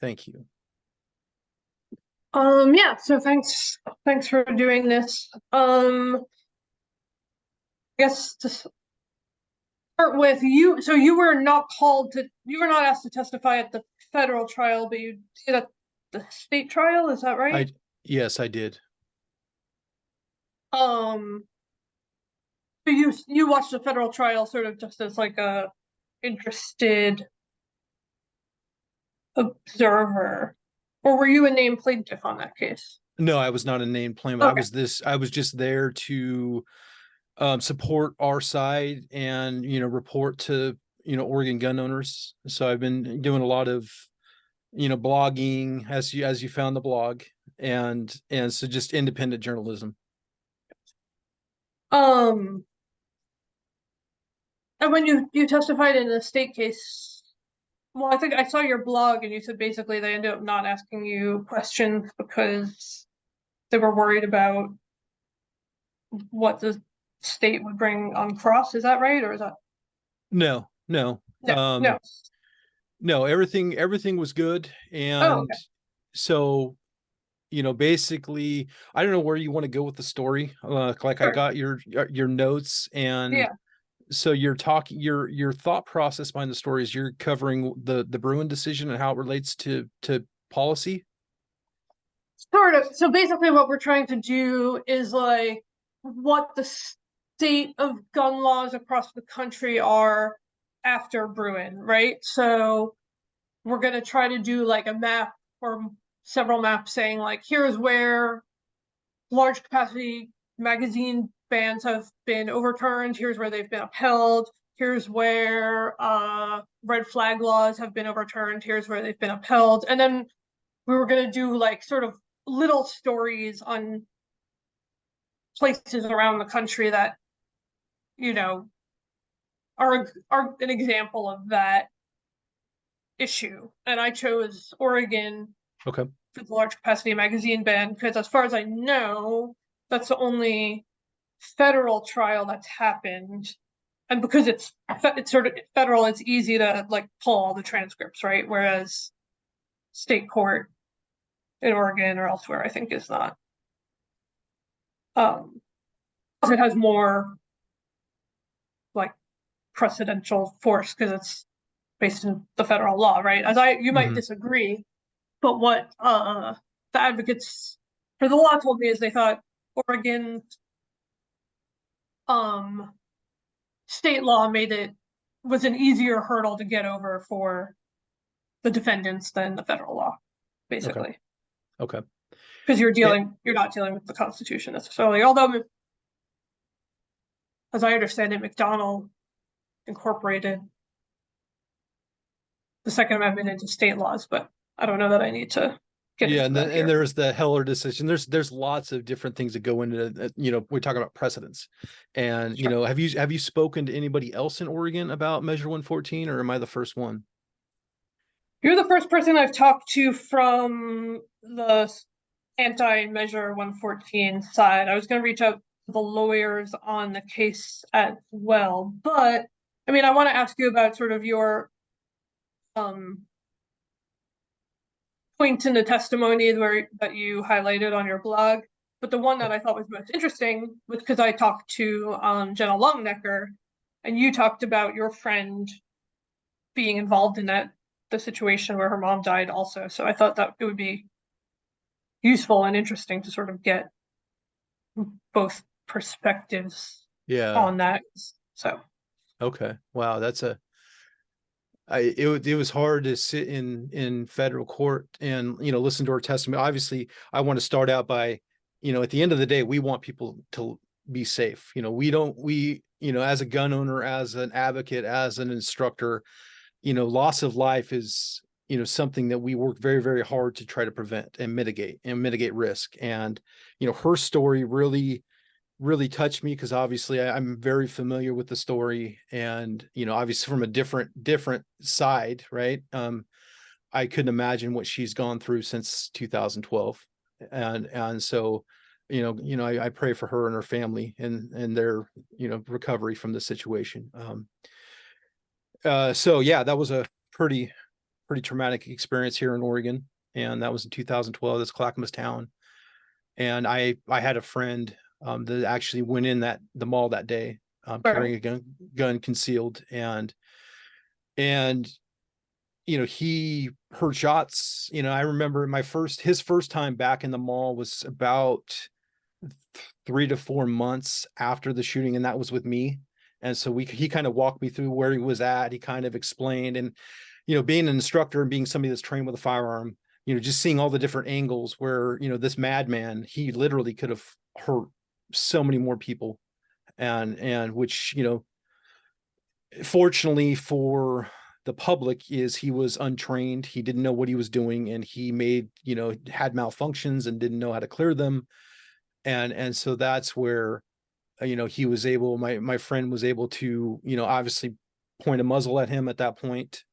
Thank you. Yeah, so thanks for doing this. I guess to start with, so you were not asked to testify at the federal trial, but you did at the state trial, is that right? Yes, I did. Um, so you watched the federal trial sort of just as like a interested observer, or were you a named plaintiff on that case? No, I was not a named plaintiff. Okay. I was just there to support our side and, report to, Oregon gun owners. So I've been doing a lot of, blogging as you found the blog, and so just independent journalism. Um, and when you testified in the state case, well, I think I saw your blog and you said basically they ended up not asking you questions because they were worried about what the state would bring on cross. Is that right? Or is that No, no. no, everything was good. Oh, And okay. so, basically, I don't know where you want to go with the story. Like I Sure. got your notes, and Yeah. so you're talking your thought process behind the story is you're covering the Bruen decision and how it relates to policy. Sort of. So basically what we're trying to do is like what the state of gun laws across the country are after Bruen, right? So we're going to try to do like a map or several maps saying like here's where large capacity magazine bans have been overturned, here's where they've been upheld, here's where red flag laws have been overturned, here's where they've been upheld. And then we were going to do like sort of little stories on places around the country that you know are an example of that issue. And I chose Oregon Okay. for the large capacity magazine ban because as far as I know, that's the only federal trial that's happened. And because it's sort of federal, it's easy to like pull all the transcripts, right? Whereas state court in Oregon or elsewhere, I think is not. It has more like precedential force because it's based in the federal law, right? You might Mm-hmm. disagree, but what the advocates for the law told me is they thought Oregon um state law made it was an easier hurdle to get over for the defendants than the federal law, Okay. basically. Okay. Because It, you're not dealing with the Constitution necessarily. Although, as I understand it, McDonald incorporated the Second Amendment into state laws, but I don't know that I need to get yeah, into and then that and here. there's the Heller decision. There's lots of different things that go into it. We're talking about precedents. And Sure. have you spoken to anybody else in Oregon about Measure 114, or am I the first one? You're the first person I've talked to from the anti-Measure 114 side. I was going to reach out to the lawyers on the case as well, but I mean, I want to ask you about sort of your um, point in the testimony that you highlighted on your blog. But the one that I thought was most interesting was because I talked to Jenna Longnecker, and you talked about your friend being involved in the situation where her mom died also. So I thought that it would be useful and interesting to sort of get both perspectives Yeah. on that. So Okay. Wow. It was hard to sit in federal court and, listen to her testimony. Obviously, I want to start out by, at the end of the day, we want people to be safe. As a gun owner, as an advocate, as an instructor, loss of life is, something that we work very, very hard to try to prevent and mitigate risk. And, her story really touched me because obviously I'm very familiar with the story, and obviously from a different side, right? I couldn't imagine what she's gone through since 2012, and so I pray for her and her family and their recovery from the situation. So yeah, that was a pretty pretty traumatic experience here in Oregon, and that was in 2012. That's Clackamas Town, and I had a friend that actually went in the mall that day, Right. carrying a gun concealed, and he heard shots. I remember his first time back in the mall was about 3 to 4 months after the shooting, and that was with me. And so he kind of walked me through where he was at. He kind of explained, and being an instructor and being somebody that's trained with a firearm, just seeing all the different angles where this madman, he literally could have hurt so many more people, and which fortunately for the public is he was untrained, he didn't know what he was doing, and he had malfunctions and didn't know how to clear them. And so that's where he was able, my friend was able to obviously point a muzzle at him at that point,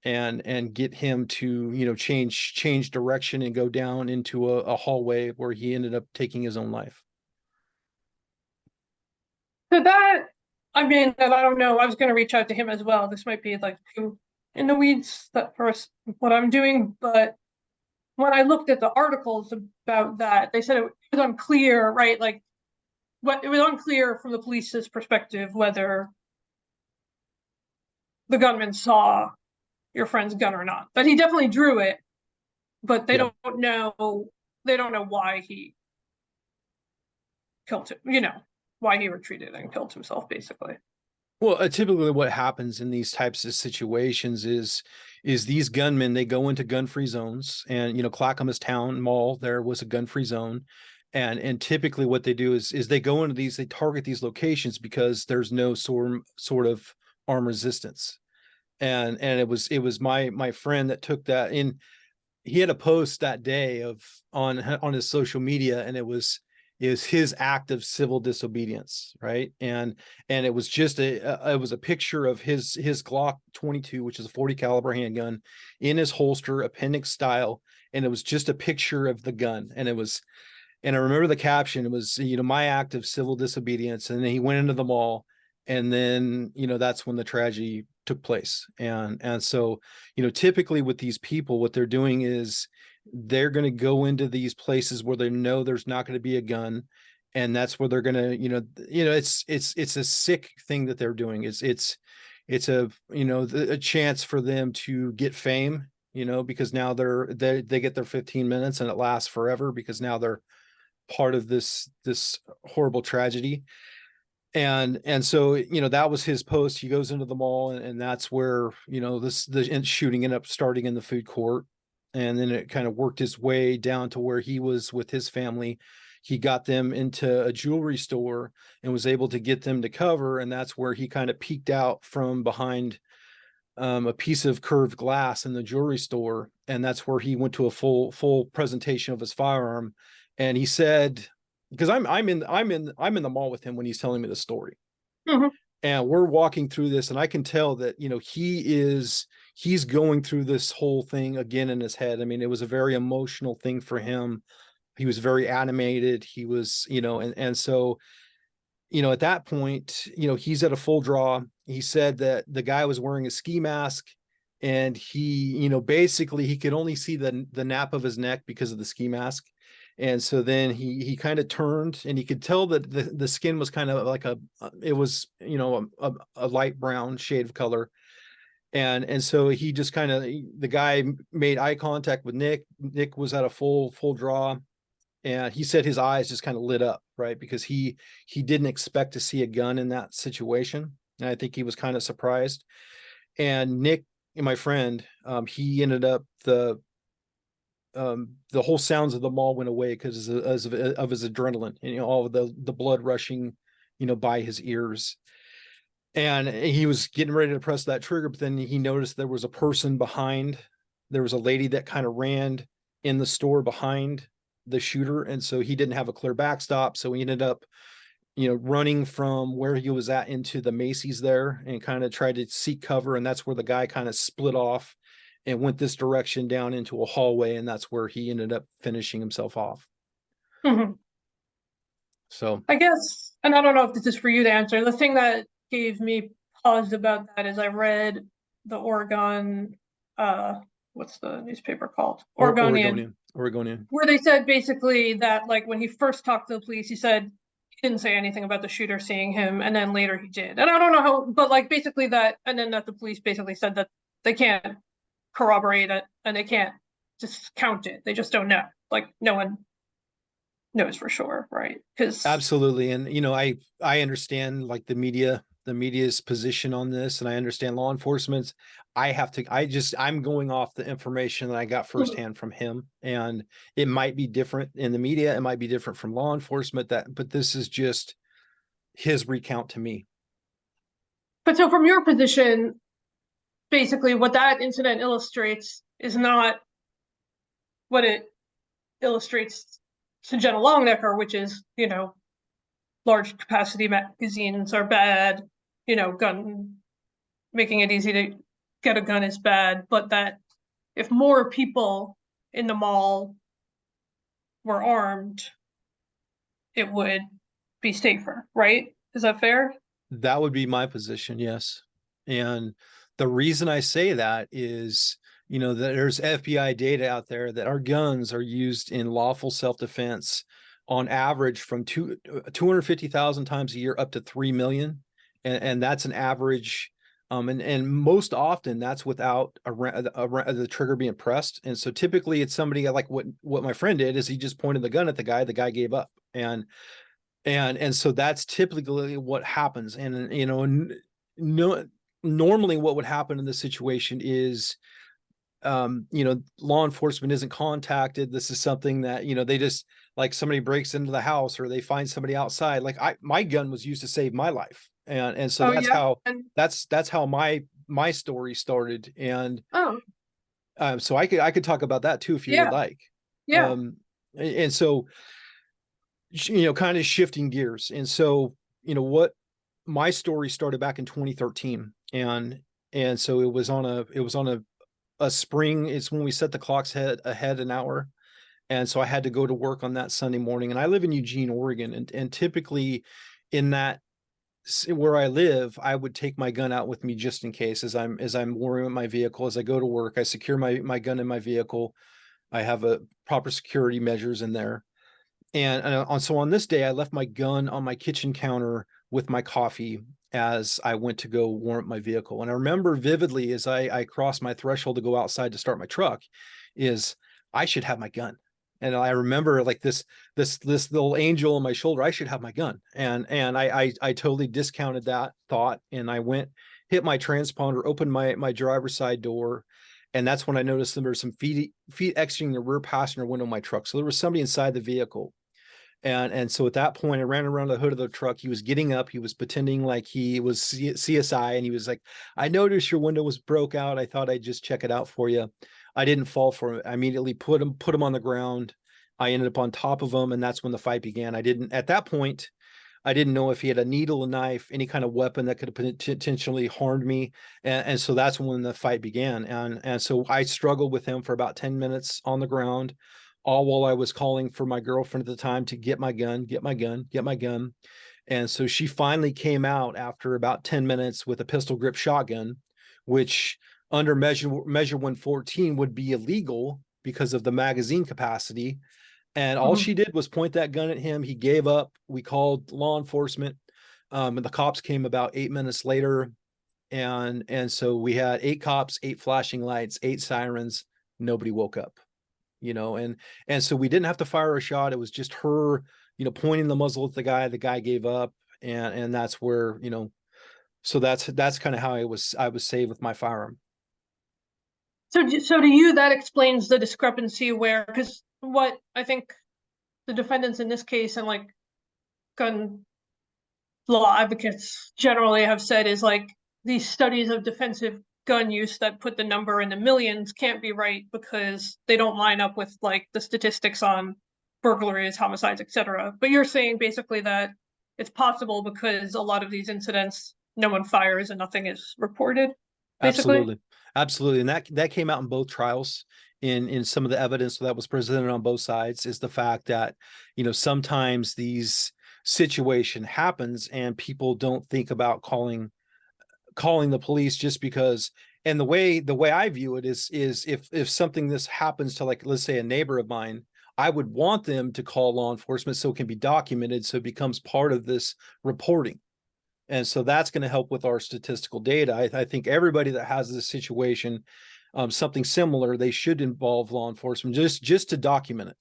and get him to change direction and go down into a hallway where he ended up taking his own life. So that, I mean, and I don't know, I was going to reach out to him as well. This might be like too in the weeds that first what I'm doing, but when I looked at the articles about that, they said it was unclear, right? Like, what it was unclear from the police's perspective whether the gunman saw your friend's gun or not. But he definitely drew it, but Yeah. they don't know why he killed him, why he retreated and killed himself, basically. Well, typically what happens in these types of situations is these gunmen, they go into gun-free zones, and Clackamas Town Mall, there was a gun-free zone. And typically what they do is they go into they target these locations because there's no sort of arm resistance. And it was my friend that took that in. He had a post that day on his social media, and it was his act of civil disobedience, right? And it was just it was a picture of his Glock 22, which is a 40 caliber handgun, in his holster, appendix style, and it was just a picture of the gun. And I remember the caption, it was my act of civil disobedience. And then he went into the mall, and then that's when the tragedy took place. And so typically with these people, what they're doing is they're going to go into these places where they know there's not going to be a gun, and that's where they're going to it's a sick thing that they're doing. It's a chance for them to get fame, because now they get their 15 minutes, and it lasts forever because now they're part of this horrible tragedy. And so that was his post. He goes into the mall, and that's where the shooting ended up starting in the food court, and then it kind of worked its way down to where he was with his family. He got them into a jewelry store and was able to get them to cover, and that's where he kind of peeked out from behind a piece of curved glass in the jewelry store, and that's where he went to a full presentation of his firearm. And he said, because I'm in the mall with him when he's telling me the story, Mm-hmm. and we're walking through this, and I can tell that he's going through this whole thing again in his head. I mean, it was a very emotional thing for him. He was very animated. He was, and so at that point, he's at a full draw. He said that the guy was wearing a ski mask, and he, basically he could only see the nape of his neck because of the ski mask. And so then he kind of turned, and he could tell that the skin was kind of like it was, a light brown shade of color. And so he just the guy made eye contact with Nick. Nick was at a full draw, and he said his eyes just kind of lit up, right? Because he didn't expect to see a gun in that situation. And I think he was kind of surprised. And Nick, my friend, he ended up the whole sounds of the mall went away because of his adrenaline, and all of the blood rushing by his ears. And he was getting ready to press that trigger, but then he noticed there was a person behind. There was a lady that kind of ran in the store behind the shooter, and so he didn't have a clear backstop, so he ended up running from where he was at into the Macy's there, and kind of tried to seek cover. And that's where the guy kind of split off and went this direction down into a hallway, and that's where he ended up finishing himself off. Mm-hmm. So I guess, and I don't know if this is for you to answer, the thing that gave me pause about that is I read the Oregon what's the newspaper called? Or Oregonian, Oregonian. where they said basically that like when he first talked to the police, he said he didn't say anything about the shooter seeing him, and then later he did. And I don't know how, but like basically that, and then that the police basically said that they can't corroborate it and they can't discount it. They just don't know. Like no one knows for sure, right? Because Absolutely. And I understand like the media's position on this, and I understand law enforcement's. I'm going off the information that I got firsthand from him. And it might be different in the media, it might be different from law enforcement, but this is just his recount to me. but so from your position, basically what that incident illustrates is not what it illustrates to Jenna Longnecker, which is, large capacity magazines are bad, gun making it easy to get a gun is bad, but that if more people in the mall were armed, it would be safer, right? Is that fair? That would be my position, yes. And the reason I say that is, that there's FBI data out there that our guns are used in lawful self-defense on average from 250,000 times a year up to 3 million. And that's an average. And most often that's without the trigger being pressed. And so typically it's somebody like what my friend did is he just pointed the gun at the guy gave up. And so that's typically what happens. And no, normally what would happen in this situation is law enforcement isn't contacted. This is something that they just, like, somebody breaks into the house or they find somebody outside. Like my gun was used to save my life. And so Oh that's yeah. how And that's how my story started. And oh so I could talk about that too if you would yeah, like. yeah. And so kind of shifting gears. And so, what my story started back in 2013. And so it was on a spring. It's when we set the clocks ahead an hour. And so I had to go to work on that Sunday morning. And I live in Eugene, Oregon. And typically in that, where I live, I would take my gun out with me just in case, as I'm warming my vehicle. As I go to work, I secure my gun in my vehicle. I have a proper security measures in there. And so on this day, I left my gun on my kitchen counter with my coffee as I went to go warm up my vehicle. And I remember vividly as I crossed my threshold to go outside to start my truck, is I should have my gun. And I remember like this little angel on my shoulder, I should have my gun. And I totally discounted that thought. And I went, hit my transponder, opened my driver's side door. And that's when I noticed there were some feet exiting the rear passenger window of my truck. So there was somebody inside the vehicle. And so at that point, I ran around the hood of the truck. He was getting up. He was pretending like he was CSI. And he was like, I noticed your window was broke out. I thought I'd just check it out for you. I didn't fall for it. I immediately put him on the ground. I ended up on top of him. And that's when the fight began. At that point, I didn't know if he had a needle, a knife, any kind of weapon that could have potentially harmed me. And so that's when the fight began. And so I struggled with him for about 10 minutes on the ground, all while I was calling for my girlfriend at the time to get my gun, get my gun, get my gun. And so she finally came out after about 10 minutes with a pistol grip shotgun, which under measure 114 would be illegal because of the magazine capacity. And all Mhm. she did was point that gun at him. He gave up. We called law enforcement. And the cops came about 8 minutes later. And so we had 8 cops, 8 flashing lights, 8 sirens. Nobody woke up, and so we didn't have to fire a shot. It was just her, pointing the muzzle at the guy gave up. And that's where, so that's kind of how I was saved with my firearm. So to you, that explains the discrepancy where, because what I think the defendants in this case and like gun law advocates generally have said is like these studies of defensive gun use that put the number in the millions can't be right because they don't line up with like the statistics on burglaries, homicides, etc. But you're saying basically that it's possible because a lot of these incidents, no one fires and nothing is reported, basically. Absolutely. Absolutely. And that came out in both trials. In some of the evidence that was presented on both sides is the fact that, sometimes these situation happens and people don't think about calling the police just because and the way I view it is if something this happens to, like, let's say a neighbor of mine, I would want them to call law enforcement so it can be documented, so it becomes part of this reporting. And so that's going to help with our statistical data. I think everybody that has this situation, something similar, they should involve law enforcement just to document it.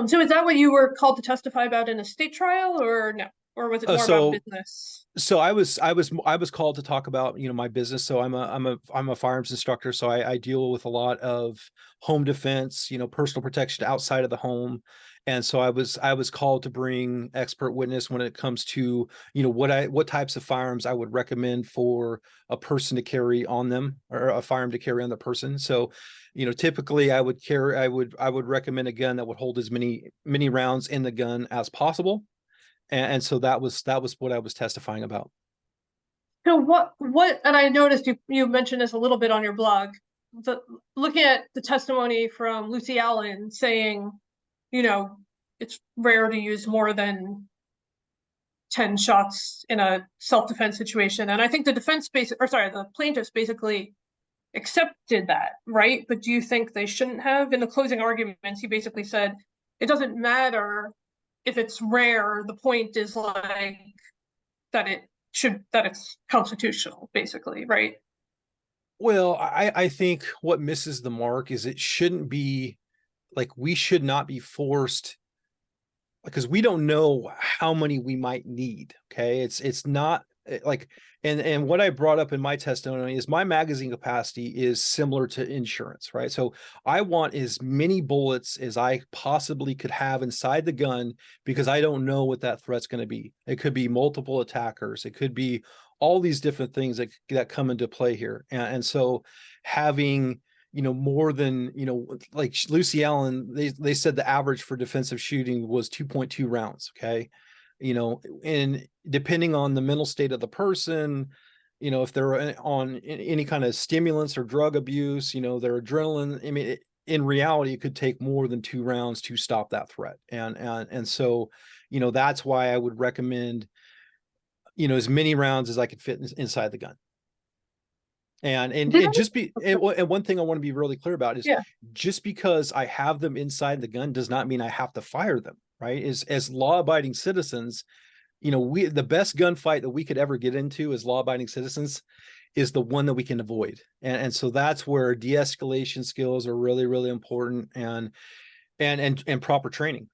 So is that what you were called to testify about in a state trial, or no? Or was it more about So business? so I was called to talk about, my business. So I'm a firearms instructor. So I deal with a lot of home defense, personal protection outside of the home. And so I was called to bring expert witness when it comes to, what types of firearms I would recommend for a person to carry on them, or a firearm to carry on the person. So, typically I would recommend a gun that would hold as many rounds in the gun as possible. And so that was what I was testifying about. So and I noticed you mentioned this a little bit on your blog. Looking at the testimony from Lucy Allen saying, you know, it's rare to use more than 10 shots in a self-defense situation. And I think the plaintiffs basically accepted that, right? But do you think they shouldn't have? In the closing arguments, he basically said, it doesn't matter if it's rare, the point is like that it's constitutional, basically, right? Well, I think what misses the mark is it shouldn't be, like, we should not be forced, because we don't know how many we might need. Okay. It's not like, and what I brought up in my testimony is my magazine capacity is similar to insurance, right? So I want as many bullets as I possibly could have inside the gun, because I don't know what that threat's going to be. It could be multiple attackers, it could be all these different things that come into play here. And so having, more than, like Lucy Allen, they said the average for defensive shooting was 2.2 rounds. Okay. And depending on the mental state of the person, if they're on any kind of stimulants or drug abuse, their adrenaline, I mean, in reality, it could take more than 2 rounds to stop that threat. And so, that's why I would recommend, as many rounds as I could fit inside the gun. And just be, and one thing I want to be really clear about is, Yeah. just because I have them inside the gun does not mean I have to fire them, right? As law-abiding citizens, the best gunfight that we could ever get into as law-abiding citizens is the one that we can avoid. And so that's where de-escalation skills are really, really important, and proper training,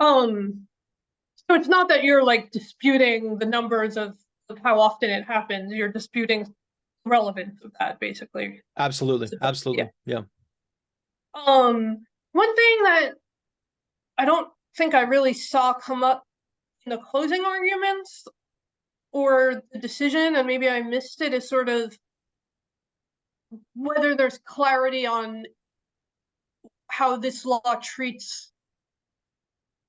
So it's not that you're like disputing the numbers of how often it happens, you're disputing relevance of that, basically. Absolutely. Yeah. One thing that I don't think I really saw come up in the closing arguments or the decision, and maybe I missed it, is sort of whether there's clarity on how this law treats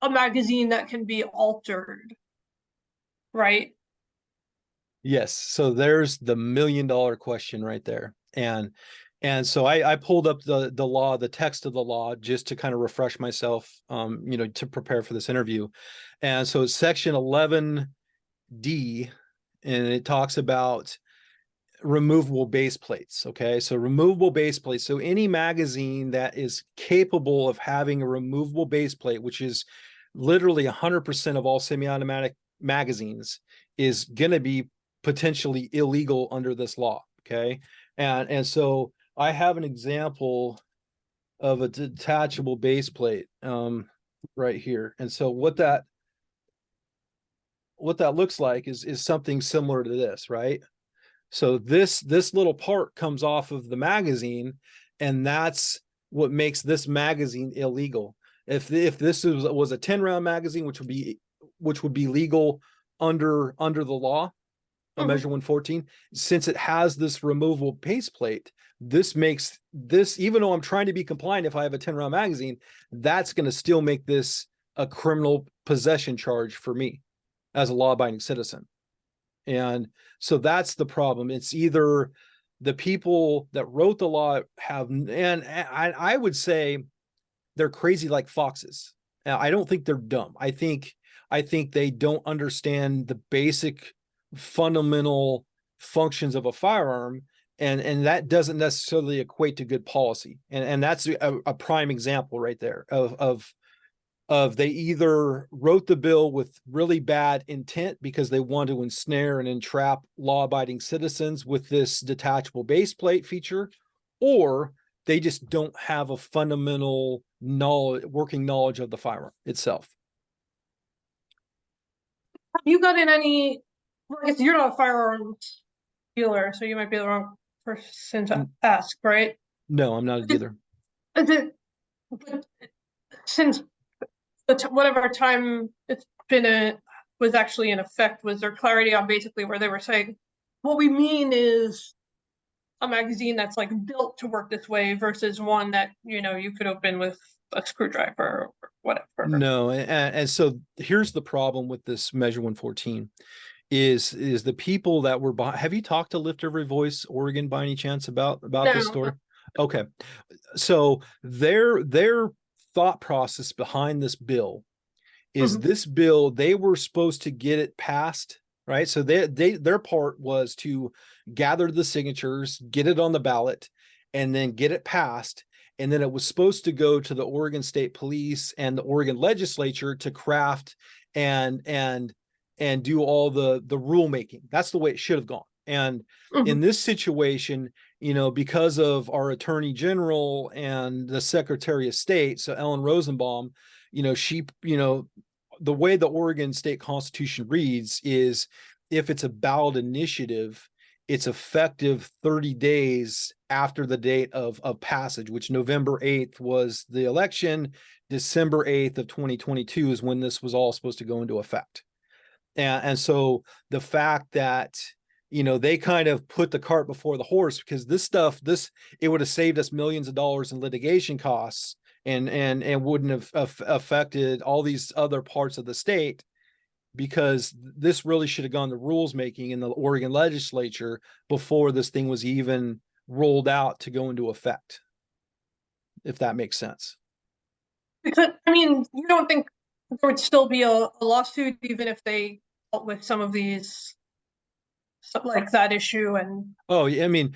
a magazine that can be altered, right? Yes. So there's the $1 million question right there. And so I pulled up the law, the text of the law, just to kind of refresh myself, to prepare for this interview. And so it's section 11D, and it talks about removable base plates. Okay. So removable base plates. So any magazine that is capable of having a removable base plate, which is literally 100% of all semi-automatic magazines, is going to be potentially illegal under this law. Okay. And so I have an example of a detachable base plate right here. And so what that looks like is something similar to this, right? So this little part comes off of the magazine, and that's what makes this magazine illegal. If this was a 10-round magazine, which would be legal under the law, a measure 114, since it has this removable base plate, this makes this, even though I'm trying to be compliant, if I have a 10-round magazine, that's going to still make this a criminal possession charge for me as a law-abiding citizen. And so that's the problem. It's either the people that wrote the law and I would say they're crazy like foxes. I don't think they're dumb. I think they don't understand the basic fundamental functions of a firearm, and that doesn't necessarily equate to good policy. And that's a prime example right there of they either wrote the bill with really bad intent because they want to ensnare and entrap law-abiding citizens with this detachable base plate feature, or they just don't have a fundamental working knowledge of the firearm itself. Have you gotten any, well, I guess you're not a firearms dealer, so you might be the wrong person to ask, right? No, I'm not a dealer. Is it, but since whatever time it's been was actually in effect, was there clarity on basically where they were saying, what we mean is a magazine that's like built to work this way versus one that, you know, you could open with a screwdriver or whatever? No, and so here's the problem with this Measure 114 is the people that were behind. Have you talked to Lift Every Voice Oregon by any chance about this story? Okay, so their thought process behind this bill is this bill, they were supposed to get it passed, right? So their part was to gather the signatures, get it on the ballot, and then get it passed. And then it was supposed to go to the Oregon State Police and the Oregon legislature to craft and do all the rulemaking. That's the way it should have gone. And in this situation, you know, because of our Attorney General and the Secretary of State, so Ellen Rosenbaum, you know, she, you know, the way the Oregon State Constitution reads is if it's a ballot initiative, it's effective 30 days after the date of passage, which November 8th was the election. December 8th of 2022 is when this was all supposed to go into effect. And so the fact that, you know, they kind of put the cart before the horse, because this stuff, it would have saved us millions of dollars in litigation costs and wouldn't have affected all these other parts of the state, because this really should have gone to rules making in the Oregon legislature before this thing was even rolled out to go into effect, if that makes sense. Because, I mean, you don't think there would still be a lawsuit even if they dealt with some of these, like that issue? And oh, I mean,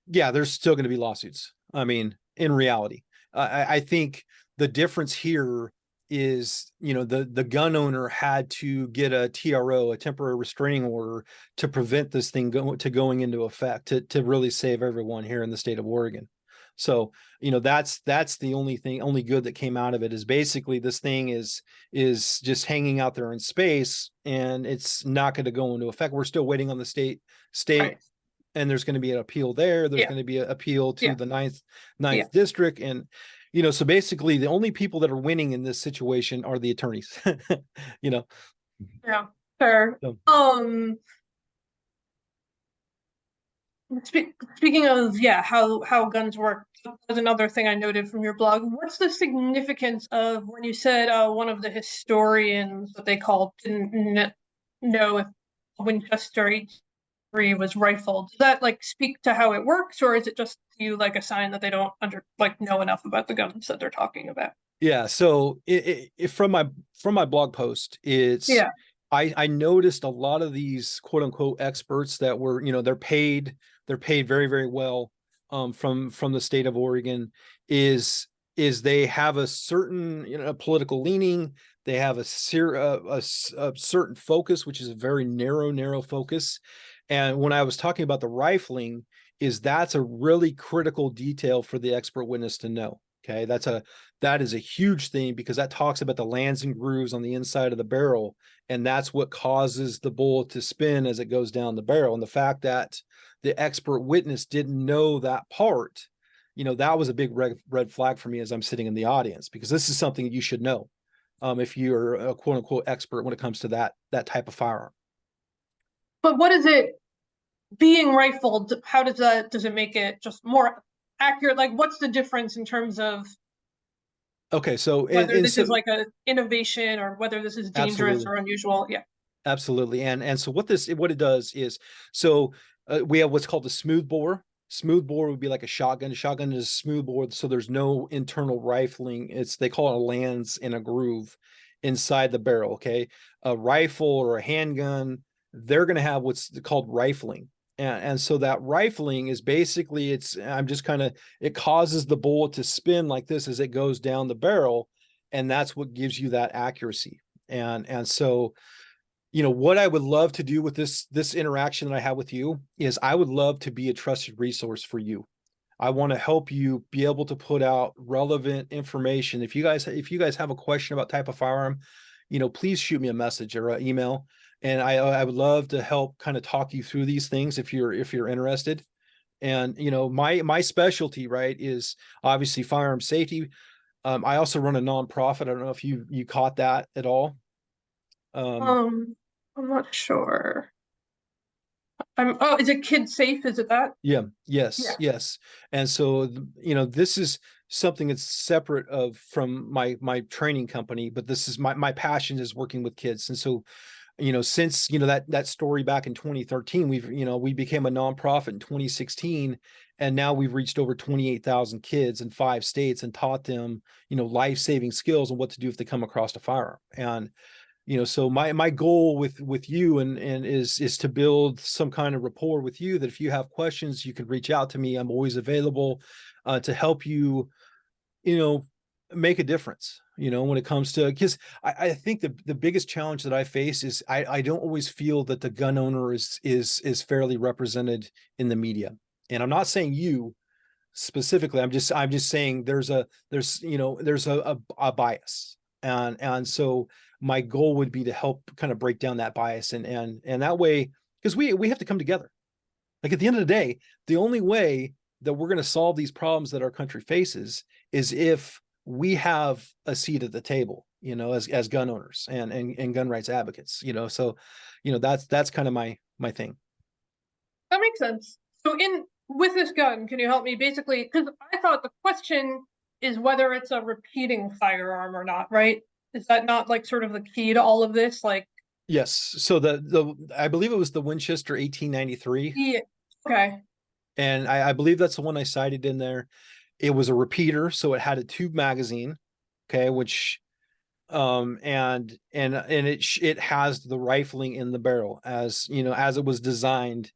yeah, there's still going to be lawsuits. I mean, in reality, I think the difference here is, you know, the gun owner had to get a TRO, a temporary restraining order, to prevent this thing going into effect, to really save everyone here in the state of Oregon. So, you know, that's the only good that came out of it, is basically this thing is just hanging out there in space, and it's not going to go into effect. We're still waiting on the state, right. and there's going to be an appeal there. There's going to be an appeal to the ninth district. And, you know, so basically the only people that are winning in this situation are the attorneys, you know? Yeah, fair. So. Speaking of, how guns work, that's another thing I noted from your blog. What's the significance of when you said one of the historians that they called didn't know if Winchester H3 was rifled? Does that like speak to how it works, or is it just you like a sign that they don't know enough about the guns that they're talking about? Yeah. So from my blog post, it's I noticed a lot of these quote unquote experts that were, you know, they're paid very, very well from the state of Oregon, is they have a certain, you know, political leaning. They have a certain focus, which is a very narrow focus. And when I was talking about the rifling, that's a really critical detail for the expert witness to know. Okay, that is a huge thing, because that talks about the lands and grooves on the inside of the barrel, and that's what causes the bullet to spin as it goes down the barrel. And the fact that the expert witness didn't know that part, you know, that was a big red flag for me as I'm sitting in the audience, because this is something that you should know if you're a quote unquote expert when it comes to that type of firearm. But what is it being rifled? How does it make it just more accurate? Like, what's the difference in terms of, okay, so whether this is like an innovation or whether this is dangerous or unusual? Yeah, absolutely. And so what it does is, so we have what's called a smooth bore. Smooth bore would be like a shotgun. A shotgun is a smooth bore, so there's no internal rifling. They call it a lance and a groove inside the barrel. Okay, a rifle or a handgun, they're going to have what's called rifling. And so that rifling is basically, I'm just kind of, it causes the bullet to spin like this as it goes down the barrel. And that's what gives you that accuracy. And so, what I would love to do with this interaction that I have with you is I would love to be a trusted resource for you. I want to help you be able to put out relevant information. If you guys have a question about type of firearm, please shoot me a message or an email. And I would love to help kind of talk you through these things if you're interested. And my specialty, right, is obviously firearm safety. I also run a nonprofit. I don't know if you caught that at all. Um, I'm not sure. Oh, is it kid safe? Is it that? Yeah. Yeah. Yes. And so, this is something that's separate from my training company, but this is my passion is working with kids. And so, since, that story back in 2013, we became a nonprofit in 2016, and now we've reached over 28,000 kids in 5 states and taught them, life-saving skills and what to do if they come across a firearm. And so my goal with you and is to build some kind of rapport with you, that if you have questions, you can reach out to me. I'm always available to help you, make a difference, when it comes to, because I think the biggest challenge that I face is I don't always feel that the gun owner is fairly represented in the media. And I'm not saying you specifically, I'm just saying there's a bias. And so my goal would be to help kind of break down that bias, and that way, because we have to come together. Like, at the end of the day, the only way that we're going to solve these problems that our country faces is if we have a seat at the table, as gun owners and gun rights advocates, so that's kind of my thing. That makes sense. So with this gun, can you help me basically, because I thought the question is whether it's a repeating firearm or not, right? Is that not like sort of the key to all of this? Like, Yes. So the I believe it was the Winchester 1893, yeah, okay. and I believe that's the one I cited in there. It was a repeater, so it had a tube magazine, okay, which and it has the rifling in the barrel, as it was designed.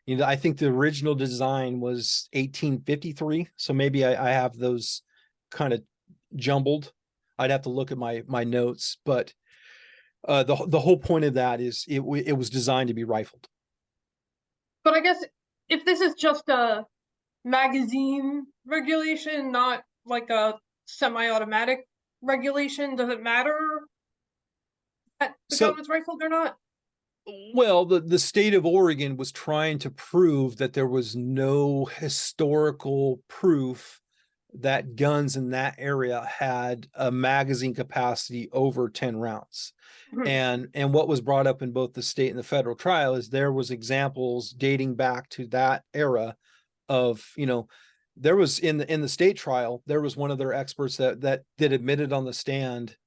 I think the original design was 1853, so maybe I have those kind of jumbled. I'd have to look at my notes, but the whole point of that is it was designed to be rifled. But I guess if this is just a magazine regulation, not like a semi-automatic regulation, does it matter that the So, gun is rifled or not? well, the state of Oregon was trying to prove that there was no historical proof that guns in that area had a magazine capacity over 10 rounds. Mhm. And what was brought up in both the state and the federal trial is there was examples dating back to that era of, there was in the state trial, there was one of their experts that admitted on the stand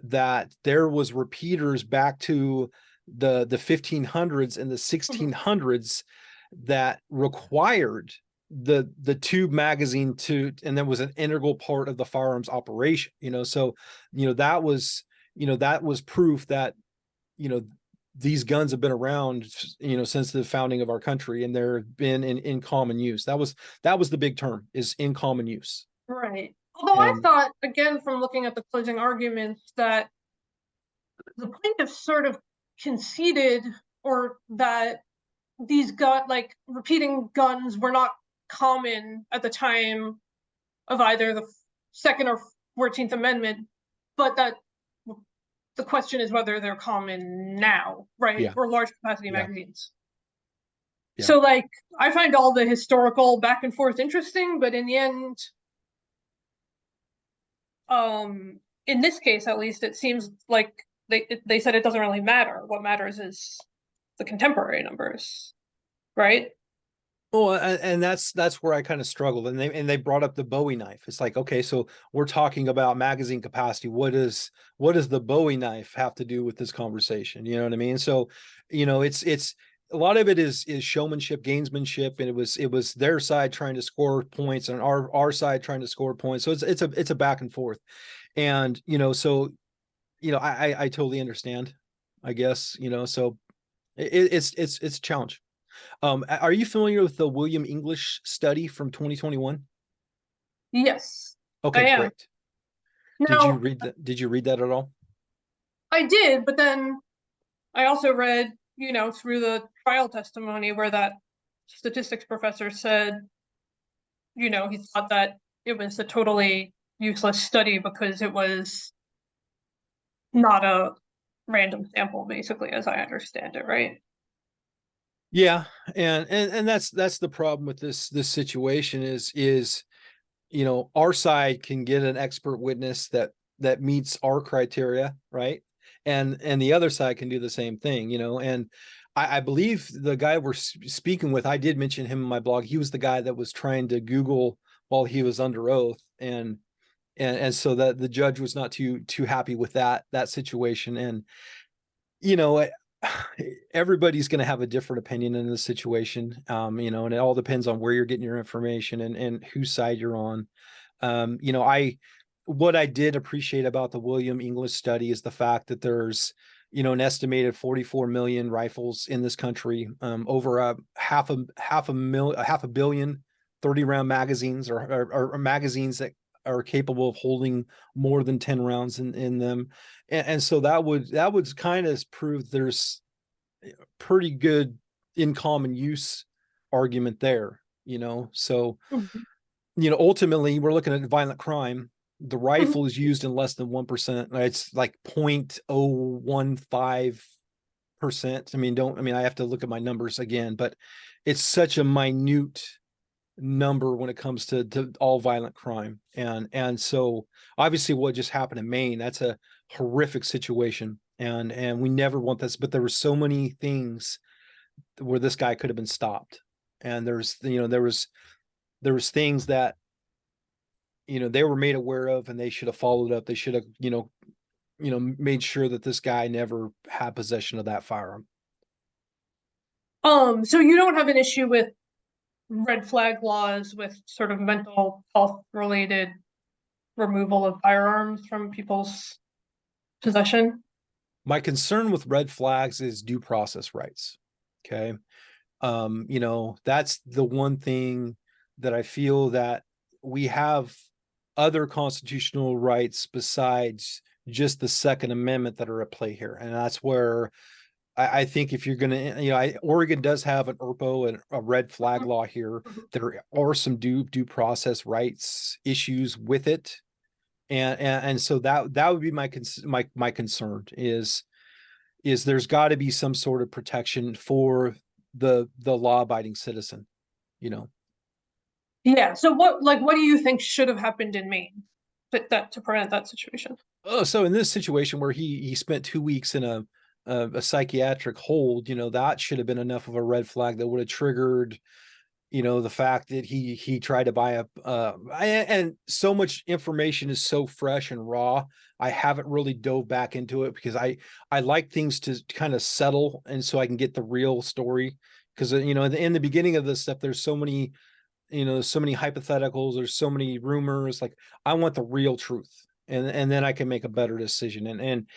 that there was repeaters back to the 1500s and the 1600s that required the tube magazine and that was an integral part of the firearms operation. So that was proof that you know these guns have been around since the founding of our country, and they've been in common use. That was the big term, is in common use. Right. Although I And thought, again, from looking at the closing arguments, that the plaintiff sort of conceded, or that these like repeating guns were not common at the time of either the Second or 14th Amendment, but that the question is whether they're common now, right? yeah, Or large capacity yeah, magazines. yeah. So like I find all the historical back and forth interesting, but in the end, um, in this case at least, it seems like they said it doesn't really matter. What matters is the contemporary numbers, right? Well, and that's where I kind of struggled, and they brought up the Bowie knife. It's like, okay, so we're talking about magazine capacity. What does the Bowie knife have to do with this conversation? You know what I mean? So, it's a lot of it is showmanship, gamesmanship, and it was their side trying to score points and our side trying to score points. So it's a back and forth, and so I totally understand, I guess, so It's a challenge. Are you familiar with the William English study from 2021? Yes, I Okay, am. great. Now, Did you read that at all? I did, but then I also read, through the trial testimony where that statistics professor said, he thought that it was a totally useless study because it was not a random sample, basically, as I understand it, right? Yeah, and that's the problem with this situation is our side can get an expert witness that meets our criteria, right? And the other side can do the same thing, and I believe the guy we're speaking with, I did mention him in my blog. He was the guy that was trying to Google while he was under oath, and so that the judge was not too happy with that situation. And you know everybody's going to have a different opinion in this situation, and it all depends on where you're getting your information and whose side you're on. I what I did appreciate about the William English study is the fact that there's an estimated 44 million rifles in this country, over a half a billion 30 round magazines, or magazines that are capable of holding more than 10 rounds in them. And so that would kind of prove there's pretty good in common use argument there, so Mhm. ultimately we're looking at violent crime. The Mhm. rifle is used in less than 1%. It's like 0.015%. I have to look at my numbers again, but it's such a minute number when it comes to all violent crime. And so obviously what just happened in Maine, that's a horrific situation. And we never want this, but there were so many things where this guy could have been stopped. And there was things that they were made aware of, and they should have followed up. They should have made sure that this guy never had possession of that firearm. So you don't have an issue with red flag laws with sort of mental health related removal of firearms from people's possession? My concern with red flags is due process rights. Okay. That's the one thing that I feel that we have other constitutional rights besides just the Second Amendment that are at play here. And that's where I think if you're going to, Oregon does have an ERPO and a red flag law here. Mhm. There are some due process rights issues with it. And so that would be my concern is there's got to be some sort of protection for the law abiding citizen, you know. Yeah. So what do you think should have happened in Maine that to prevent that situation? Oh, so in this situation where he spent 2 weeks in a psychiatric hold, that should have been enough of a red flag that would have triggered, the fact that he tried to buy and so much information is so fresh and raw. I haven't really dove back into it because I like things to kind of settle, and so I can get the real story. Because in the beginning of this stuff, there's so many, so many hypotheticals, there's so many rumors. Like, I want the real truth, and then I can make a better decision. And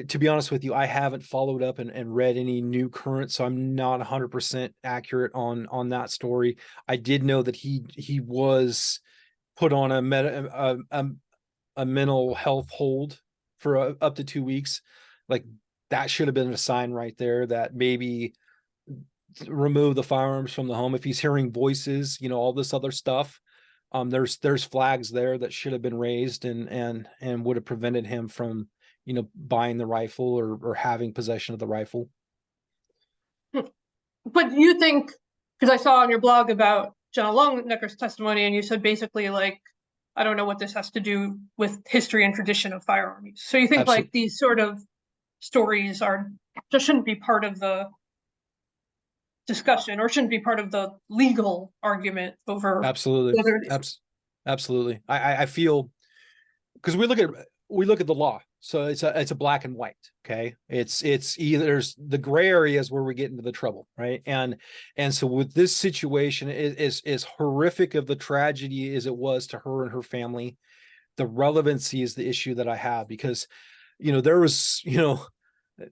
to be honest with you, I haven't followed up and read any new current, so I'm not 100% accurate on that story. I did know that he was put on a mental health hold for up to 2 weeks. Like, that should have been a sign right there that maybe remove the firearms from the home. If he's hearing voices, all this other stuff, there's flags there that should have been raised and would have prevented him from buying the rifle or having possession of the rifle. But you think, because I saw on your blog about Jenna Longnecker's testimony, and you said basically like, I don't know what this has to do with history and tradition of firearm use. So you think like Absolutely. these sort of stories are just shouldn't be part of the discussion or shouldn't be part of the legal argument over Absolutely. whether Absolutely. I feel, because we look at the law, so it's a black and white. Okay, it's either there's the gray areas where we get into the trouble, right? And so with this situation, is horrific of the tragedy as it was to her and her family. The relevancy is the issue that I have, because there was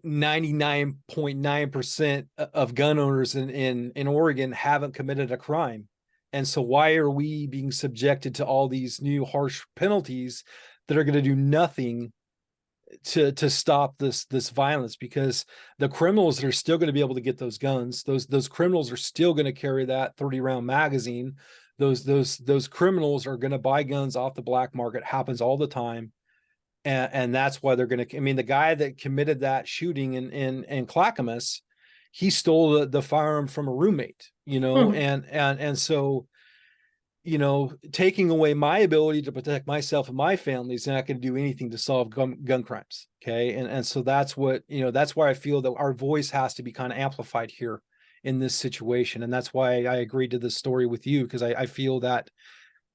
99.9% of gun owners in Oregon haven't committed a crime. And so why are we being subjected to all these new harsh penalties that are going to do nothing to stop this violence? Because the criminals are still going to be able to get those guns. Those criminals are still going to carry that 30-round magazine. Those criminals are going to buy guns off the black market. It happens all the time. And that's why they're going to, I mean, the guy that committed that shooting in Clackamas, he stole the firearm from a roommate, Mhm. and so, taking away my ability to protect myself and my family is not going to do anything to solve gun crimes. Okay. And so that's what, that's why I feel that our voice has to be kind of amplified here in this situation. And that's why I agreed to this story with you, because I feel that,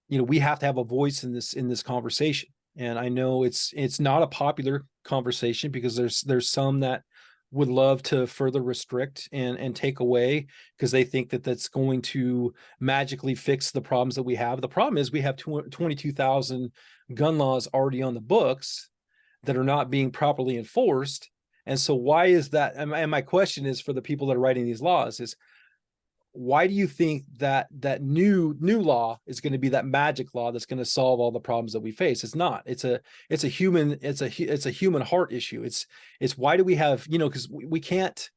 we have to have a voice in this conversation. And I know it's not a popular conversation, because there's some that would love to further restrict and take away, because they think that that's going to magically fix the problems that we have. The problem is we have 22,000 gun laws already on the books that are not being properly enforced. And so why is that? And my question is, for the people that are writing these laws, is why do you think that new law is going to be that magic law that's going to solve all the problems that we face? It's not. It's a human heart issue. It's why do we have, because we can't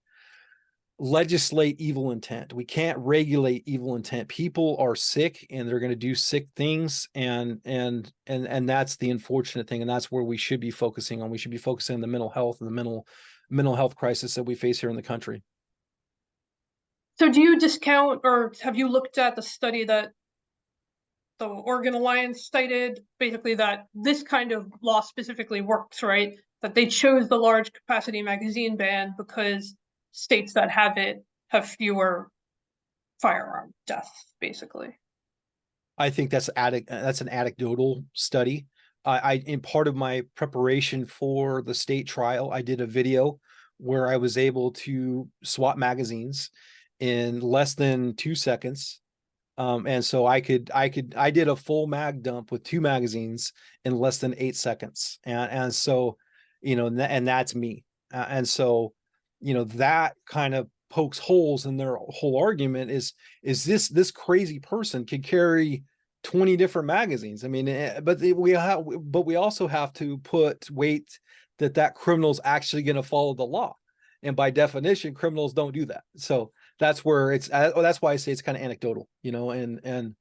legislate evil intent. We can't regulate evil intent. People are sick and they're going to do sick things, and that's the unfortunate thing. And that's where we should be focusing on. We should be focusing on the mental health and the mental health crisis that we face here in the country. So do you discount, or have you looked at the study that the Oregon Alliance cited, basically that this kind of law specifically works, right? That they chose the large capacity magazine ban because states that have it have fewer firearm deaths, basically. I think that's an anecdotal study. In part of my preparation for the state trial, I did a video where I was able to swap magazines in less than 2 seconds. And so I did a full mag dump with two magazines in less than 8 seconds. And so, and that's me. And so, that kind of pokes holes in their whole argument. Is this crazy person could carry 20 different magazines? I mean, but we also have to put weight that criminal's actually going to follow the law. And by definition, criminals don't do that. So that's where that's why I say it's kind of anecdotal, and because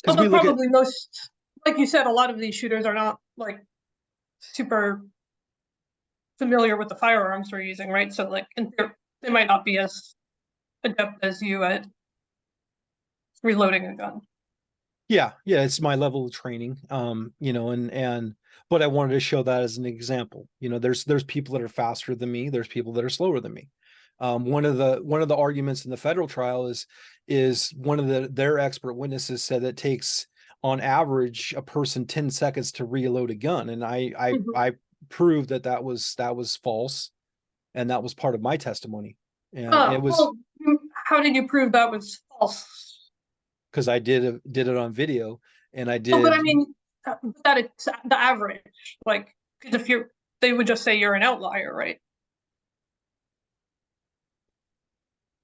we Although look at, probably most, like you said, a lot of these shooters are not like super familiar with the firearms we're using, right? So like they might not be as adept as you at reloading a gun. yeah, it's my level of training, and but I wanted to show that as an example. There's people that are faster than me, there's people that are slower than me. One of the arguments in the federal trial is one of their expert witnesses said that it takes on average a person 10 seconds to reload a gun, and Mhm. I proved that was false, and that was part of my testimony, and it was Well, how did you prove that was false? because I did it on video, and I No, but I did. mean that it's the average. Like, because if you're, they would just say you're an outlier, right?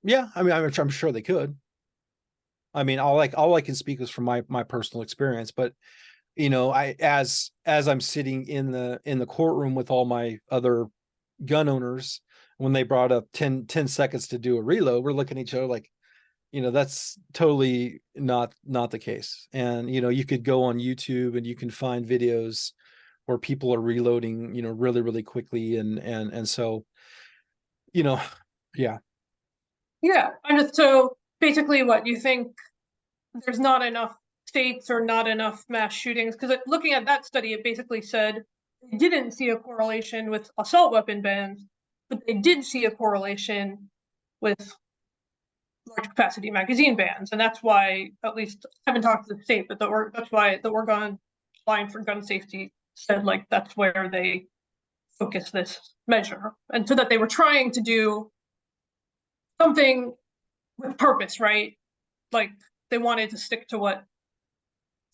Yeah, I mean, I'm sure they could. I mean, all I can speak is from my personal experience, but I as I'm sitting in the courtroom with all my other gun owners, when they brought up 10 seconds to do a reload, we're looking at each other like, that's totally not the case. And you could go on YouTube and you can find videos where people are reloading, really, really quickly, and so, you know, yeah. Yeah, and just so basically, what you think there's not enough states or not enough mass shootings? Because looking at that study, it basically said they didn't see a correlation with assault weapon bans, but they did see a correlation with large capacity magazine bans, and that's why, at least I haven't talked to the state, but that's why the Oregon line for gun safety said like that's where they focus this measure, and so that they were trying to do something with purpose, right? Like they wanted to stick to what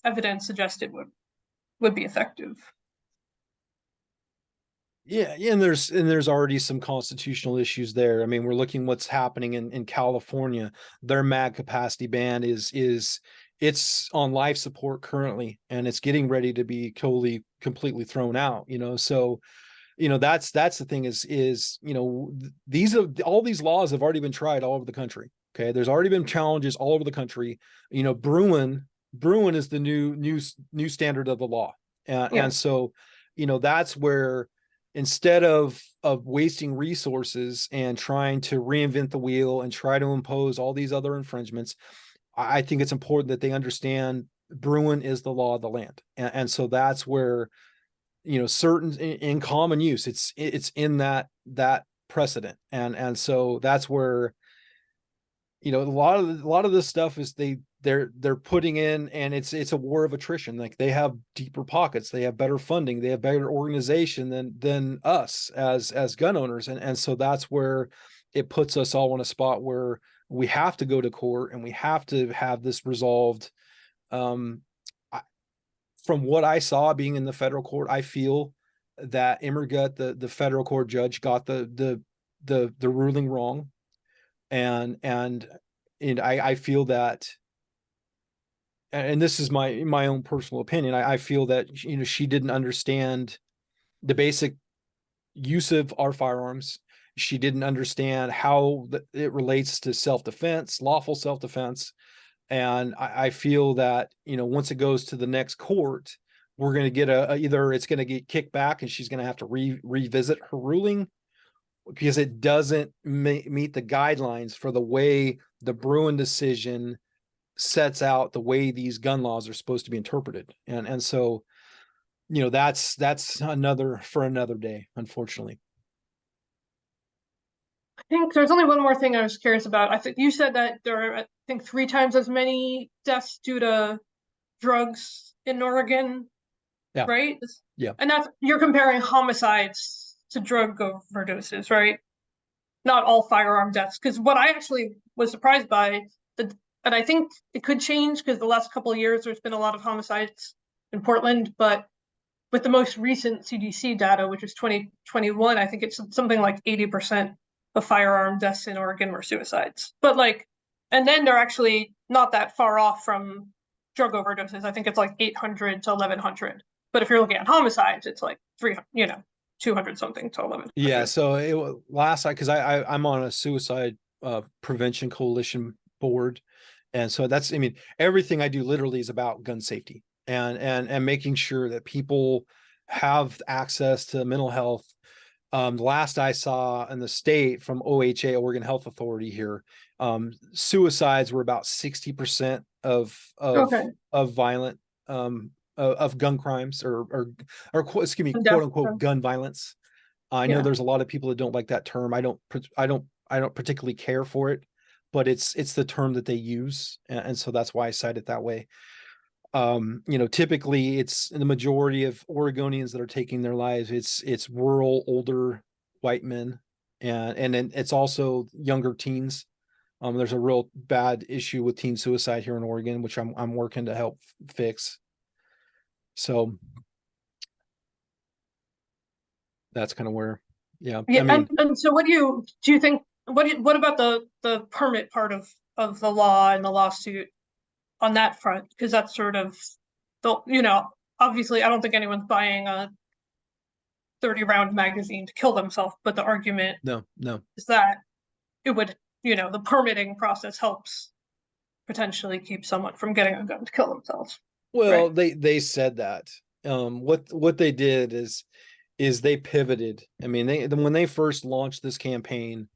evidence suggested would be effective. Yeah, and there's already some constitutional issues there. I mean, we're looking what's happening in California. Their mag capacity ban is it's on life support currently, and it's getting ready to be totally completely thrown out. So that's the thing is these are all these laws have already been tried all over the country. Okay, there's already been challenges all over the country. Bruen is the new standard of the law, Yeah. and so that's where instead of wasting resources and trying to reinvent the wheel and try to impose all these other infringements, I think it's important that they understand Bruen is the law of the land, and so that's where certain in common use it's in that precedent, and so that's where a lot of this stuff is they're putting in, and it's a war of attrition. Like, they have deeper pockets, they have better funding, they have better organization than us as gun owners, and so that's where it puts us all in a spot where we have to go to court and we have to have this resolved. um from what I saw being in the federal court, I feel that Immergut, the federal court judge, got the ruling wrong, and I feel that, and this is my own personal opinion. I feel that she didn't understand the basic use of our firearms. She didn't understand how it relates to self-defense, lawful self-defense. And I feel that, once it goes to the next court, we're going to get either it's going to get kicked back and she's going to have to revisit her ruling because it doesn't meet the guidelines for the way the Bruen decision sets out the way these gun laws are supposed to be interpreted. And so, that's another for another day, unfortunately. I think there's only one more thing I was curious about. I think you said that there are, I think, 3 times as many deaths due to drugs in Oregon, Yeah. right? Yeah. And that's, you're comparing homicides to drug overdoses, right? Not all firearm deaths. Because what I actually was surprised by, and I think it could change because the last couple of years there's been a lot of homicides in Portland, but with the most recent CDC data, which is 2021, I think it's something like 80% of firearm deaths in Oregon were suicides. But like, and then they're actually not that far off from drug overdoses. I think it's like 800 to 1100. But if you're looking at homicides, it's like 300, 200 something to 1100. Yeah. So last night, because I'm on a suicide prevention coalition board, and so that's, I mean, everything I do literally is about gun safety and making sure that people have access to mental health. The last I saw in the state from OHA, Oregon Health Authority here, suicides were about 60% Okay. of violent of gun crimes or excuse me, quote Death. unquote gun violence. I know Yeah. there's a lot of people that don't like that term. I don't particularly care for it, but it's the term that they use, and so that's why I cite it that way. Typically it's the majority of Oregonians that are taking their lives. It's rural, older white men, and then it's also younger teens. There's a real bad issue with teen suicide here in Oregon, which I'm working to help fix. So that's kind of where, yeah, Yeah, I mean, and so what do you think, what about the permit part of the law and the lawsuit on that front? Because that's sort of the, obviously I don't think anyone's buying a 30-round magazine to kill themselves, but the argument no. is that it would, the permitting process helps potentially keep someone from getting a gun to kill themselves, Well, right? they said that. What they did is they pivoted. I mean, when they first launched this campaign,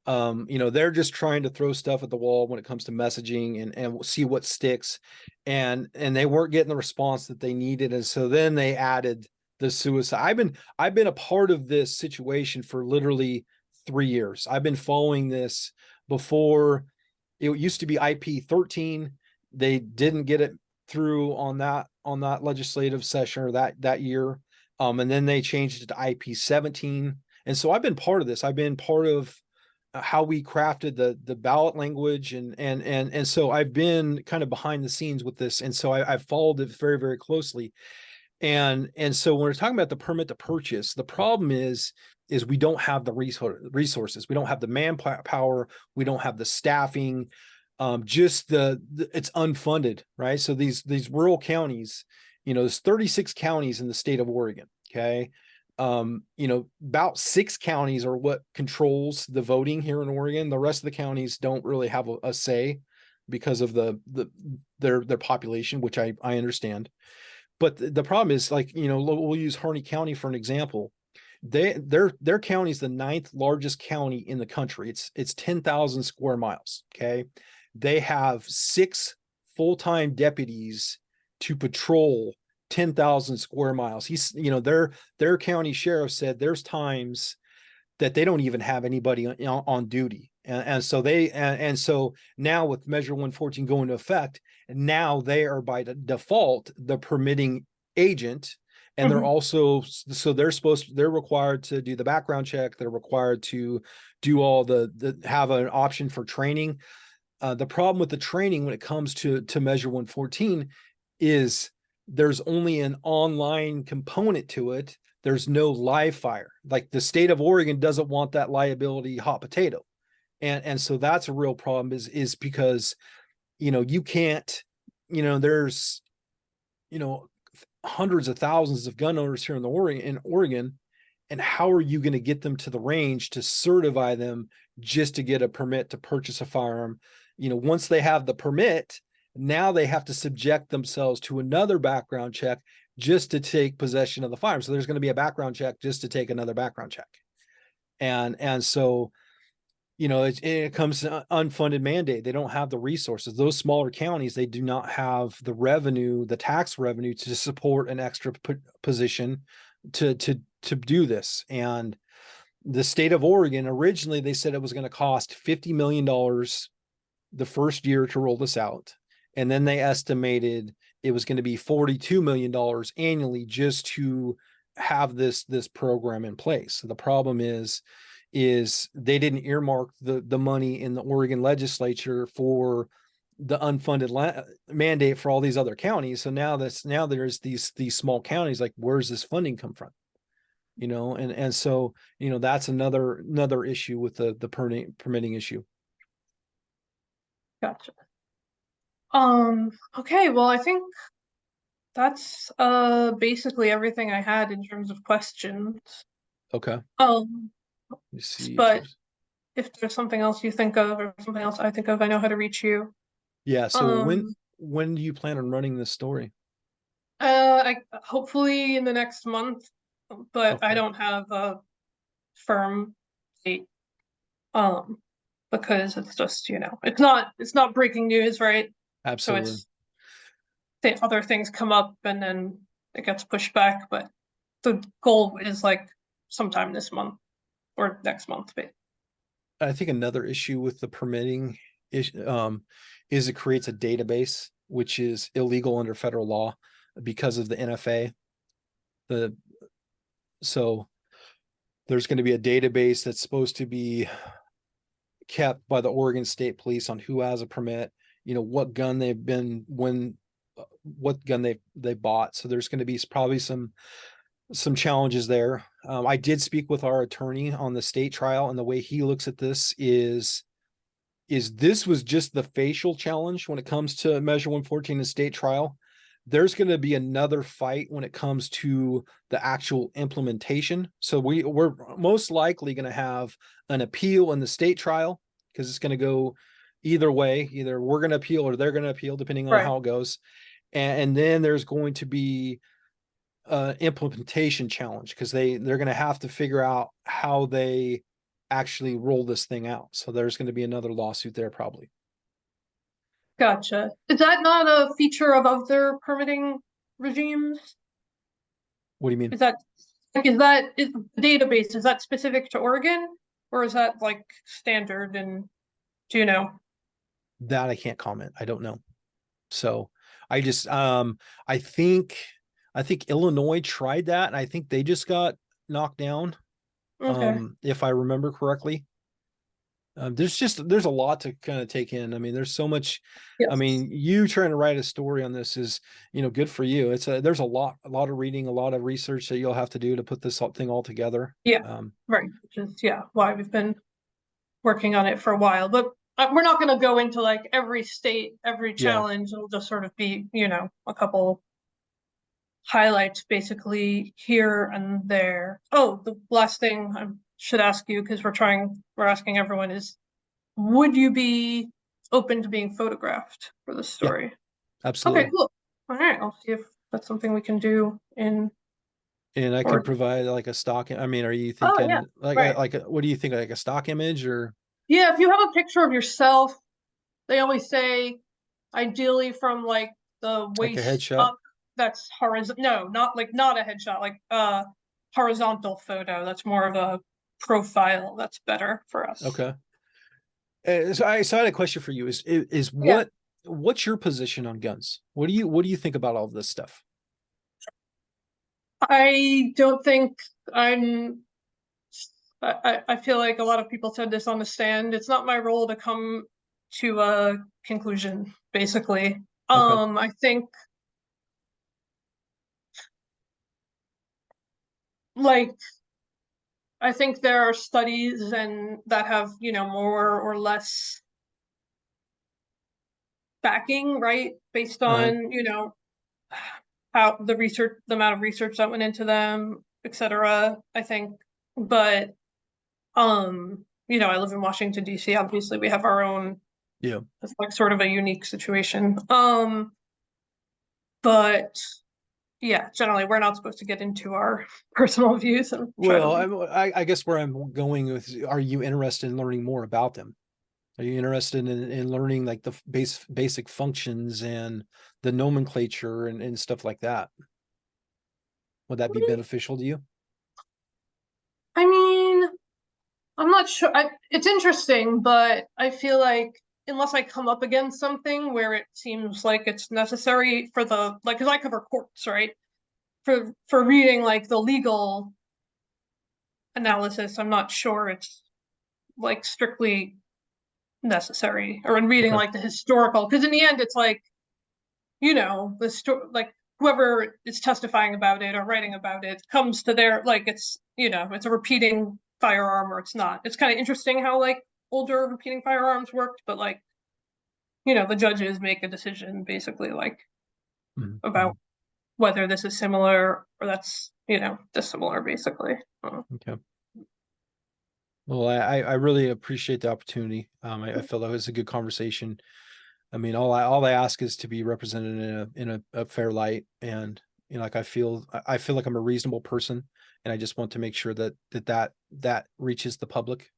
they're just trying to throw stuff at the wall when it comes to messaging and see what sticks, and they weren't getting the response that they needed, and so then they added the suicide. I've been a part of this situation for literally 3 years. I've been following this before. It used to be IP 13. They didn't get it through on that legislative session or that year, and then they changed it to IP 17. And so I've been part of this. I've been part of how we crafted the ballot language, and so I've been kind of behind the scenes with this, and so I've followed it very, very closely. And so when we're talking about the permit to purchase, the problem is we don't have the resources. We don't have the manpower. We don't have the staffing. Just it's unfunded, right? So these rural counties, there's 36 counties in the state of Oregon. Okay. About 6 counties are what controls the voting here in Oregon. The rest of the counties don't really have a say because of their population, which I understand. But the problem is, like, we'll use Harney County for an example. Their county is the 9th largest county in the country. It's 10,000 square miles. Okay. They have 6 full-time deputies to patrol 10,000 square miles. Their county sheriff said there's times that they don't even have anybody on duty. And so now with Measure 114 going into effect, now they are by default the permitting agent. And they're Mhm. also, so they're required to do the background check. They're required to do all have an option for training. The problem with the training when it comes to Measure 114 is there's only an online component to it. There's no live fire. Like, the state of Oregon doesn't want that liability hot potato. And so that's a real problem is because, you can't, there's, hundreds of thousands of gun owners here in Oregon. And how are you going to get them to the range to certify them just to get a permit to purchase a firearm? Once they have the permit, now they have to subject themselves to another background check just to take possession of the firearm. So there's going to be a background check just to take another background check. And so it comes to unfunded mandate. They don't have the resources. Those smaller counties, they do not have the revenue, the tax revenue to support an extra position to do this. And the state of Oregon, originally they said it was going to cost $50 million the first year to roll this out. And then they estimated it was going to be $42 million annually just to have this program in place. So the problem is they didn't earmark the money in the Oregon legislature for the unfunded mandate for all these other counties. So now there's these small counties, like, where's this funding come from? And so, that's another issue with the permitting issue. Gotcha. Okay, well, I think that's basically everything I had in terms of questions. Okay. Um, Let me see if but there's, if there's something else you think of or something else I think of, I know how to reach you. yeah. So when Um, when do you plan on running this story? I hopefully in the next month, but I Okay. don't have a firm date. Um, because it's just, it's not breaking news, right? So Absolutely. it's other things come up and then it gets pushed back, but the goal is like sometime this month or next month. But I think another issue with the permitting is it creates a database, which is illegal under federal law because of the NFA. The So there's going to be a database that's supposed to be kept by the Oregon State Police on who has a permit, what gun what gun they bought. So there's going to be probably some challenges there. I did speak with our attorney on the state trial, and the way he looks at this is this was just the facial challenge when it comes to Measure 114 in state trial. There's going to be another fight when it comes to the actual implementation. So we're most likely going to have an appeal in the state trial, because it's going to go either way. Either we're going to appeal or they're going to appeal, depending on right, how it goes. And then there's going to be implementation challenge, because they're going to have to figure out how they actually roll this thing out. So there's going to be another lawsuit there probably. gotcha. Is that not a feature of other permitting regimes? What do you mean? Is that is the database, is that specific to Oregon or is that like standard and do you know? That I can't comment. I don't know. So I just I think I think Illinois tried that, and I think they just got knocked down, Okay, if I remember correctly. There's a lot to kind of take in. I mean, there's so much. I Yes. mean, you trying to write a story on this is, good for you. There's a lot of reading, a lot of research that you'll have to do to put this thing all together. Yeah, right. Which is, yeah, why we've been working on it for a while. But we're not going to go into like every state, every Yeah. challenge. It'll just sort of be, a couple highlights basically here and there. Oh, the last thing I should ask you, because we're asking everyone is, would you be open to being photographed for this Yeah, story? Okay, absolutely. cool. All right, I'll see if that's something we can do in And I could Oregon. provide like a stock. I mean, are you Oh yeah, thinking like right. what do you think, like a stock image or Yeah, if you have a picture of yourself, they always say ideally from like the like a waist headshot? up, that's horizontal. No, not a headshot, like horizontal photo. That's more of a profile. That's better for us. Okay. So I had a question for you. Is Yeah. what's your position on guns? What do you think about all this stuff? I don't think I'm I feel like a lot of people said this on the stand. It's not my role to come to a conclusion, basically. Okay. I think like I think there are studies and that have, more or less backing, right? Based Uh-huh. on, how the amount of research that went into them, etc. I think. But I live in Washington, DC. Obviously, we have our own, Yeah. it's like sort of a unique situation. But yeah, generally we're not supposed to get into our personal views and try to Well, leave. I guess where I'm going with, are you interested in learning more about them? Are you interested in learning like the basic functions and the nomenclature and stuff like that? Would that be beneficial to you? I mean, I'm not sure. It's interesting, but I feel like unless I come up against something where it seems like it's necessary for the like, because I cover courts, right? For reading like the legal analysis, I'm not sure it's like strictly necessary, or in reading Okay. like the historical, because in the end, it's like like whoever is testifying about it or writing about it comes to their like it's a repeating firearm or it's not. It's kind of interesting how like older repeating firearms worked, but like the judges make a decision basically like Mhm. about whether this is similar or that's dissimilar basically. Okay. Well, I really appreciate the opportunity. I feel that was a good conversation. I mean, all I ask is to be represented in a fair light, and like I feel like I'm a reasonable person, and I just want to make sure that reaches the public,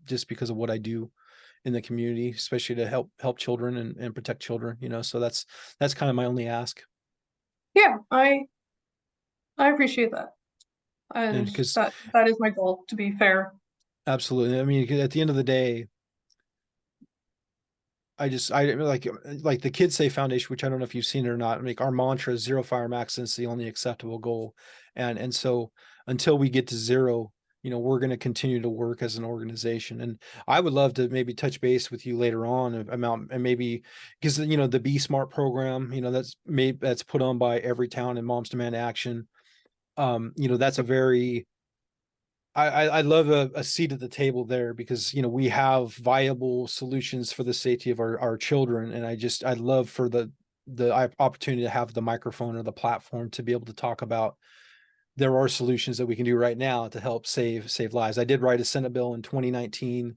just because of what I do in the community, especially to help children and protect children. So that's kind of my only ask, Yeah, I appreciate that, and and because that is my goal, to be fair. absolutely, I mean, at the end of the day, I like the Kids Say Foundation, which I don't know if you've seen it or not. Like our mantra is zero firearm accidents, the only acceptable goal. And so until we get to zero, we're going to continue to work as an organization. And I would love to maybe touch base with you later on about, and maybe because the Be Smart program, that's put on by every town in Moms Demand Action. That's a very I love a seat at the table there because we have viable solutions for the safety of our children, and I'd love for the opportunity to have the microphone or the platform to be able to talk about there are solutions that we can do right now to help save lives. I did write a Senate bill in 2019,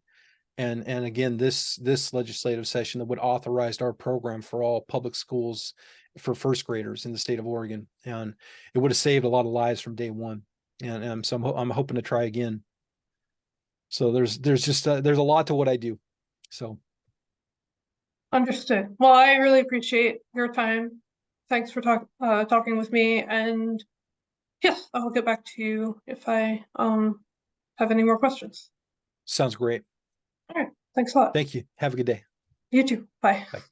and again this legislative session that would authorize our program for all public schools for first graders in the state of Oregon, and it would have saved a lot of lives from day one. And so I'm hoping to try again. So there's just there's a lot to what I do. So Understood. Well, I really appreciate your time. Thanks for talking with me, and yes, I'll get back to you if I have any more questions. sounds great. All right. Thanks a lot. Thank you. Have a good day. You too. Bye. Bye.